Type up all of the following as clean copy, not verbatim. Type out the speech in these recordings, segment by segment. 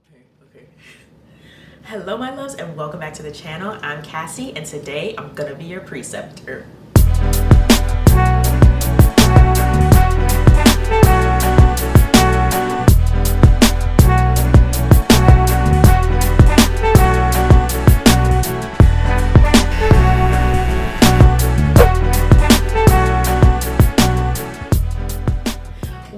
Okay. Hello my loves and welcome back to the channel. I'm Cassie and today I'm gonna be your preceptor.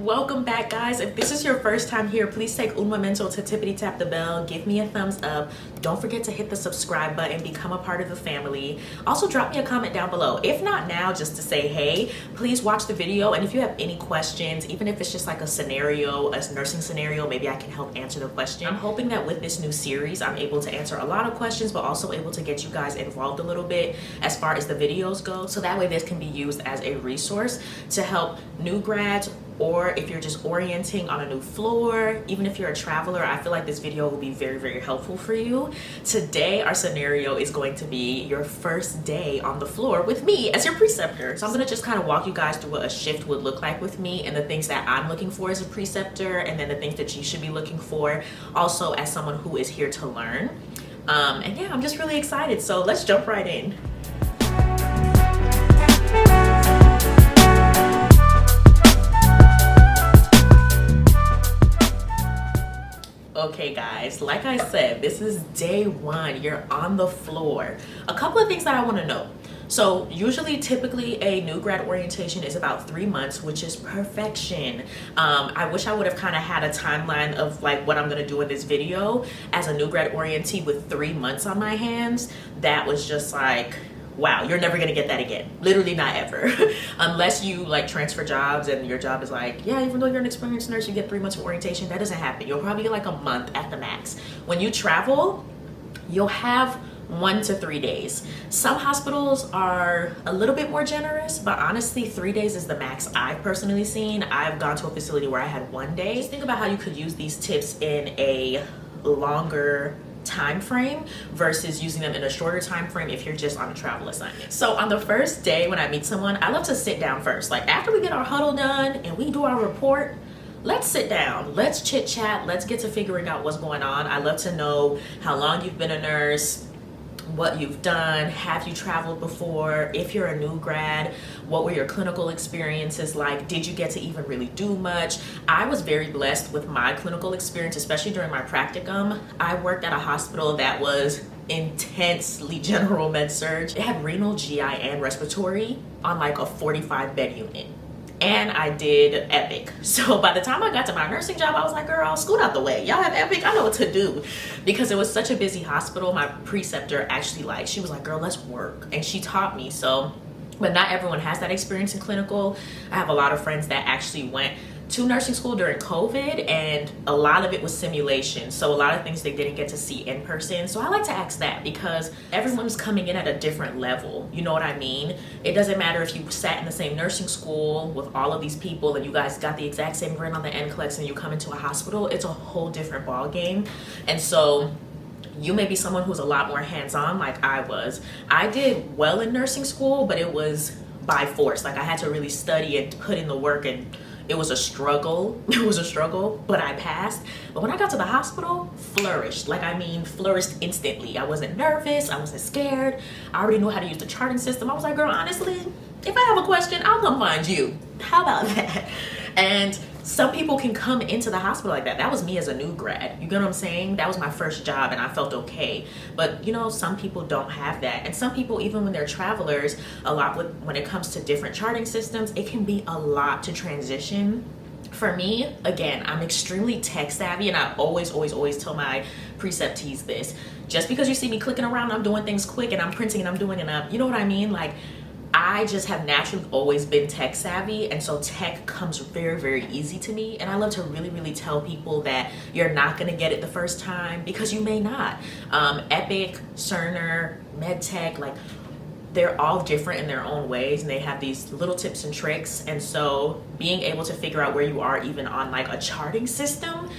Welcome back guys. If this is your first time here, please take un momento to tippity tap the bell, give me a thumbs up, don't forget to hit the subscribe button, become a part of the family. Also drop me a comment down below, if not now just to say hey. Please watch the video, and if you have any questions, even if it's just like a scenario, a nursing scenario, maybe I can help answer the question. I'm hoping that with this new series I'm able to answer a lot of questions, but also able to get you guys involved a little bit as far as the videos go, so that way this can be used as a resource to help new grads, or if you're just orienting on a new floor, even if you're a traveler. I feel like this video will be very helpful for you. Today our scenario is going to be your first day on the floor with me as your preceptor. So I'm going to just kind of walk you guys through what a shift would look like with me and the things that I'm looking for as a preceptor, and then the things that you should be looking for also as someone who is here to learn. And yeah, I'm just really excited, so let's jump right in. Okay guys, like I said, this is day one. You're on the floor. A couple of things that I want to know. So usually, typically a new grad orientation is about 3 months, which is perfection. I wish I would have kind of had a timeline of like what I'm going to do in this video as a new grad orientee with 3 months on my hands. That was just like, wow, you're never gonna get that again. Literally not ever. Unless you like transfer jobs and your job is like, yeah, even though you're an experienced nurse, you get 3 months of orientation. That doesn't happen. You'll probably get like a month at the max. When you travel, you'll have 1 to 3 days. Some hospitals are a little bit more generous, but honestly 3 days is the max I've personally seen. I've gone to a facility where I had 1 day. Just think about how you could use these tips in a longer time frame versus using them in a shorter time frame if you're just on a travel assignment. So on the first day when I meet someone, I love to sit down first. Like after we get our huddle done and we do our report, let's sit down, let's chit chat, let's get to figuring out what's going on. I love to know how long you've been a nurse, what you've done, have you traveled before, if you're a new grad, what were your clinical experiences like, did you get to even really do much. I was very blessed with my clinical experience, especially during my practicum. I worked at a hospital that was intensely general med-surg. It had renal, GI, and respiratory on like a 45 bed unit. And I did Epic. So by the time I got to my nursing job, I was like, girl, scoot out the way. Y'all have Epic, I know what to do. Because it was such a busy hospital, my preceptor actually she was like, girl, let's work. And she taught me, so, but not everyone has that experience in clinical. I have a lot of friends that actually went to nursing school during COVID, and a lot of it was simulation. So a lot of things they didn't get to see in person. So I like to ask that because everyone's coming in at a different level. You know what I mean? It doesn't matter if you sat in the same nursing school with all of these people and you guys got the exact same grade on the NCLEX and you come into a hospital, it's a whole different ball game. And so you may be someone who's a lot more hands-on like I was. I did well in nursing school, but it was by force. Like I had to really study and put in the work, and it was a struggle. It was a struggle, but I passed. But when I got to the hospital, flourished. Like, I mean, flourished instantly. I wasn't nervous. I wasn't scared. I already knew how to use the charting system. I was like, girl, honestly, if I have a question, I'll come find you. How about that? And some people can come into the hospital like that. That was me as a new grad. You get what I'm saying? That was my first job and I felt okay. But you know, some people don't have that. And some people, even when they're travelers, when it comes to different charting systems, it can be a lot to transition. For me, again, I'm extremely tech savvy, and I always tell my preceptees this. Just because you see me clicking around, I'm doing things quick and I'm printing and I'm doing it up. You know what I mean? Like, I just have naturally always been tech savvy, and so tech comes very easy to me. And I love to really tell people that you're not going to get it the first time, because you may not. Epic, Cerner, MedTech, like they're all different in their own ways, and they have these little tips and tricks. And so being able to figure out where you are even on like a charting system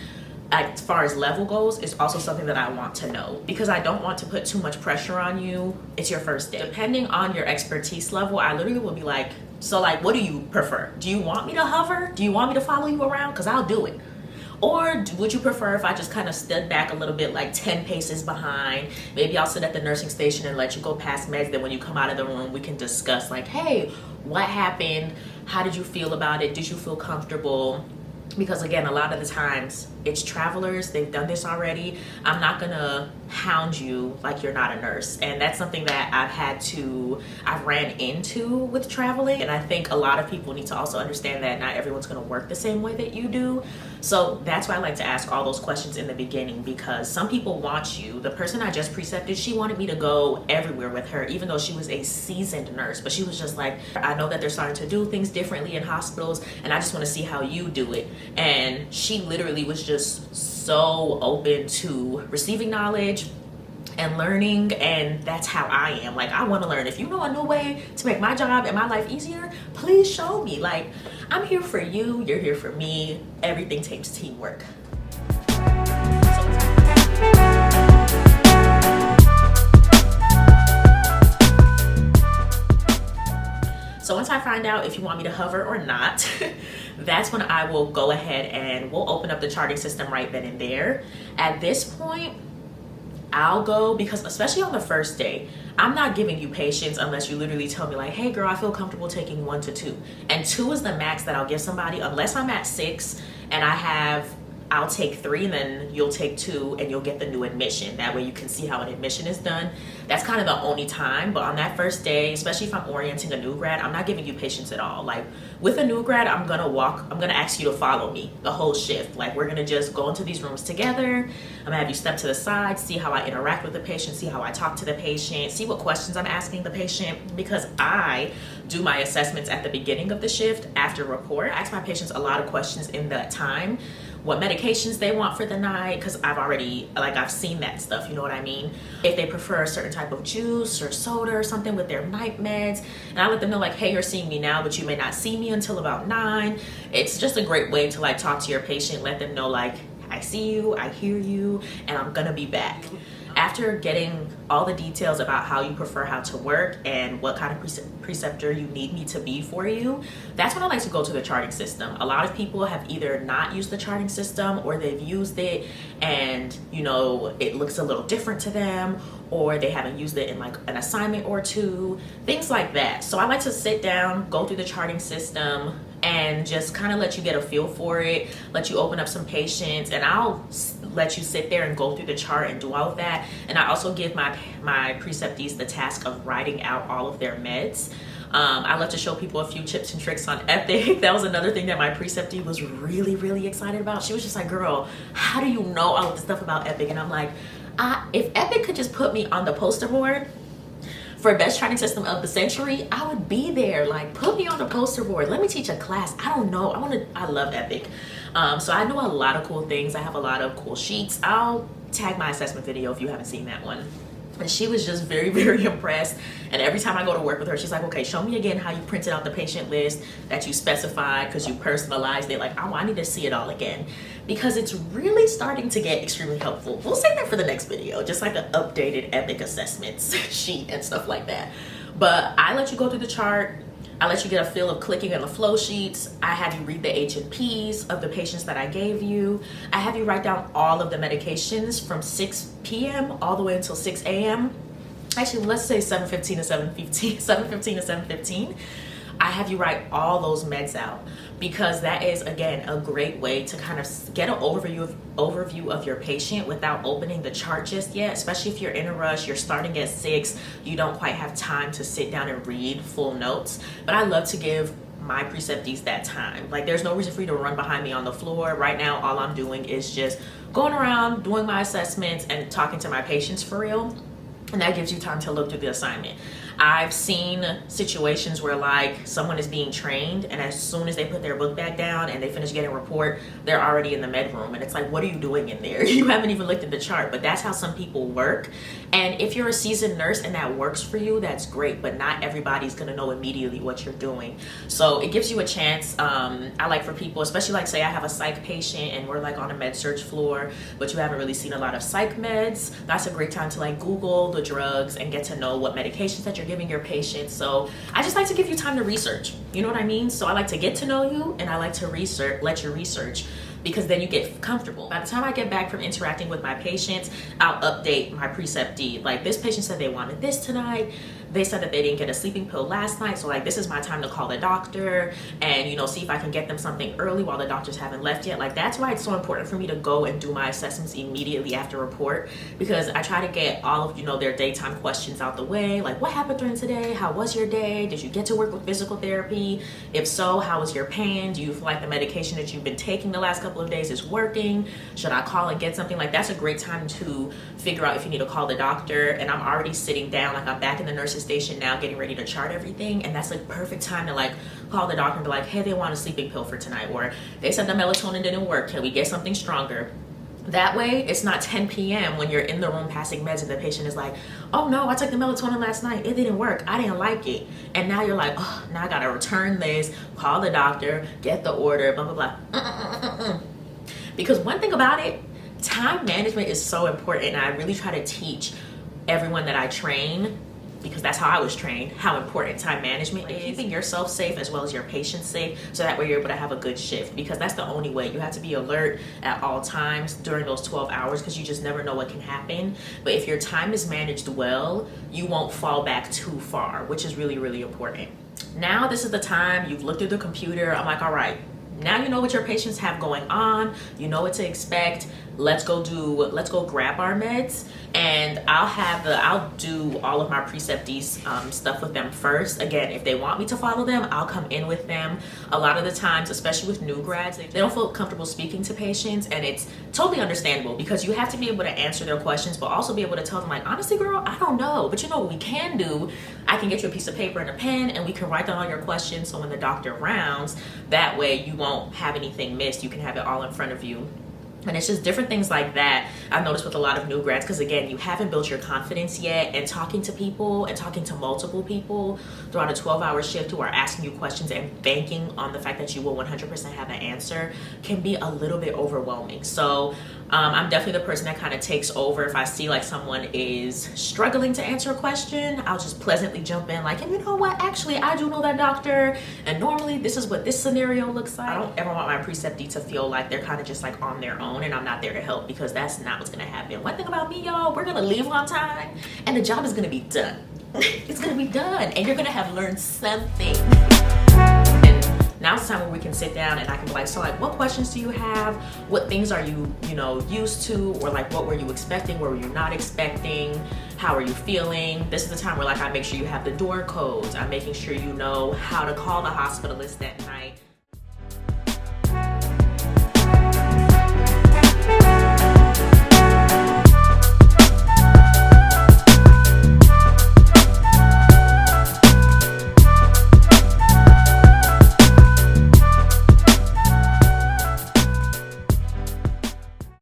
as far as level goes is also something that I want to know, because I don't want to put too much pressure on you. It's your first day. Depending on your expertise level, I literally will be like, so like, what do you prefer? Do you want me to hover? Do you want me to follow you around? Because I'll do it. Or would you prefer if I just kind of stood back a little bit, like 10 paces behind? Maybe I'll sit at the nursing station and let you go past meds. Then when you come out of the room, we can discuss like, hey, what happened? How did you feel about it? Did you feel comfortable? Because again, a lot of the times it's travelers, they've done this already. I'm not gonna hound you like you're not a nurse. And that's something that I've ran into with traveling. And I think a lot of people need to also understand that not everyone's gonna work the same way that you do. So that's why I like to ask all those questions in the beginning, because some people want you. The person I just precepted, she wanted me to go everywhere with her, even though she was a seasoned nurse. But she was just like, I know that they're starting to do things differently in hospitals, and I just want to see how you do it. And she literally was just so open to receiving knowledge and learning, and that's how I am. Like, I want to learn. If you know a new way to make my job and my life easier, please show me. Like, I'm here for you, you're here for me. Everything takes teamwork. So once I find out if you want me to hover or not, that's when I will go ahead and we'll open up the charting system right then and there. At this point, I'll go, because especially on the first day, I'm not giving you patients unless you literally tell me like, hey girl, I feel comfortable taking 1 to 2. And 2 is the max that I'll give somebody, unless I'm at 6 and I'll take 3 and then you'll take 2 and you'll get the new admission. That way you can see how an admission is done. That's kind of the only time. But on that first day, especially if I'm orienting a new grad, I'm not giving you patients at all. Like with a new grad, I'm gonna ask you to follow me the whole shift. Like we're gonna just go into these rooms together. I'm gonna have you step to the side, see how I interact with the patient, see how I talk to the patient, see what questions I'm asking the patient, because I do my assessments at the beginning of the shift after report. I ask my patients a lot of questions in that time. What medications they want for the night, because I've seen that stuff, you know what I mean? If they prefer a certain type of juice or soda or something with their night meds, and I let them know like, hey, you're seeing me now, but you may not see me until about 9. It's just a great way to like talk to your patient, let them know like, I see you, I hear you, and I'm gonna be back. After getting all the details about how you prefer how to work and what kind of preceptor you need me to be for you, that's when I like to go to the charting system. A lot of people have either not used the charting system, or they've used it and you know it looks a little different to them, or they haven't used it in like an assignment or 2, things like that. So I like to sit down, go through the charting system, and just kind of let you get a feel for it, let you open up some patients, and I'll let you sit there and go through the chart and do all of that. And I also give my preceptees the task of writing out all of their meds. I love to show people a few tips and tricks on Epic. That was another thing that my preceptee was really, really excited about. She was just like, girl, how do you know all of the stuff about Epic? And I'm like, if Epic could just put me on the poster board for best charting system of the century, I would be there. Like, put me on the poster board. Let me teach a class. I don't know. I love Epic. So I know a lot of cool things. I have a lot of cool sheets. I'll tag my assessment video if you haven't seen that one. And she was just very, very impressed. And every time I go to work with her, she's like, okay, show me again how you printed out the patient list that you specified, because you personalized it. Like, oh, I need to see it all again, because it's really starting to get extremely helpful. We'll save that for the next video, just like an updated Epic assessments sheet and stuff like that. But I let you go through the chart. I let you get a feel of clicking on the flow sheets. I have you read the H&Ps of the patients that I gave you. I have you write down all of the medications from 6 p.m. all the way until 6 a.m. Actually, let's say 7:15 to 7:15, 7:15 to 7:15. I have you write all those meds out, because that is, again, a great way to kind of get an overview of your patient without opening the chart just yet, especially if you're in a rush, you're starting at 6, you don't quite have time to sit down and read full notes. But I love to give my preceptees that time. Like, there's no reason for you to run behind me on the floor. Right now, all I'm doing is just going around, doing my assessments, and talking to my patients for real. And that gives you time to look through the assignment. I've seen situations where like someone is being trained, and as soon as they put their book bag down and they finish getting a report, they're already in the med room, and it's like, what are you doing in there? You haven't even looked at the chart. But that's how some people work. And if you're a seasoned nurse and that works for you, that's great, but not everybody's gonna know immediately what you're doing. So it gives you a chance. I like for people, especially like say I have a psych patient and we're like on a med-surg floor, but you haven't really seen a lot of psych meds, that's a great time to like Google the drugs and get to know what medications that you're giving your patients. So I just like to give you time to research. You know what I mean? So I like to get to know you, and I like to let you research, because then you get comfortable. By the time I get back from interacting with my patients, I'll update my preceptee. Like, this patient said they wanted this tonight. They said that they didn't get a sleeping pill last night. So like, this is my time to call the doctor and, you know, see if I can get them something early while the doctors haven't left yet. Like, that's why it's so important for me to go and do my assessments immediately after report, because I try to get all of, you know, their daytime questions out the way. Like, what happened during today? How was your day? Did you get to work with physical therapy? If so, how was your pain? Do you feel like the medication that you've been taking the last couple of days is working? Should I call and get something? Like, that's a great time to figure out if you need to call the doctor. And I'm already sitting down, like I'm back in the nurse's station now, getting ready to chart everything, and that's like perfect time to like call the doctor and be like, hey, they want a sleeping pill for tonight, or they said the melatonin didn't work, can we get something stronger? That way it's not 10 p.m. when you're in the room passing meds and the patient is like, oh no, I took the melatonin last night, it didn't work, I didn't like it. And now you're like, oh, now I gotta return this, call the doctor, get the order, blah blah blah. Because one thing about it, time management is so important, and I really try to teach everyone that I train, because that's how I was trained, how important time management is. Keeping yourself safe as well as your patients safe, so that way you're able to have a good shift, because that's the only way. You have to be alert at all times during those 12 hours, because you just never know what can happen. But if your time is managed well, you won't fall back too far, which is really, really important. Now this is the time, you've looked at the computer, I'm like, all right, now you know what your patients have going on, you know what to expect. Let's go grab our meds, and I'll do all of my preceptees stuff with them first. Again, if they want me to follow them, I'll come in with them. A lot of the times, especially with new grads, they don't feel comfortable speaking to patients, and it's totally understandable, because you have to be able to answer their questions, but also be able to tell them like, honestly girl, I don't know, but you know what we can do? I can get you a piece of paper and a pen, and we can write down all your questions, so when the doctor rounds, that way you won't have anything missed. You can have it all in front of you. And it's just different things like that I've noticed with a lot of new grads, because again, you haven't built your confidence yet, and talking to people and talking to multiple people throughout a 12-hour shift who are asking you questions and banking on the fact that you will 100% have an answer can be a little bit overwhelming. So I'm definitely the person that kind of takes over. If I see like someone is struggling to answer a question, I'll just pleasantly jump in like, and you know what, actually I do know that doctor, and normally this is what this scenario looks like. I don't ever want my preceptee to feel like they're kind of just like on their own and I'm not there to help, because that's not what's gonna happen. One thing about me, y'all, we're gonna leave on time and the job is gonna be done. It's gonna be done, and you're gonna have learned something. And now it's time where we can sit down and I can be like, so like, what questions do you have? What things are you used to? Or like, what were you expecting? What were you not expecting? How are you feeling? This is the time where like I make sure you have the door codes. I'm making sure you know how to call the hospitalist at night.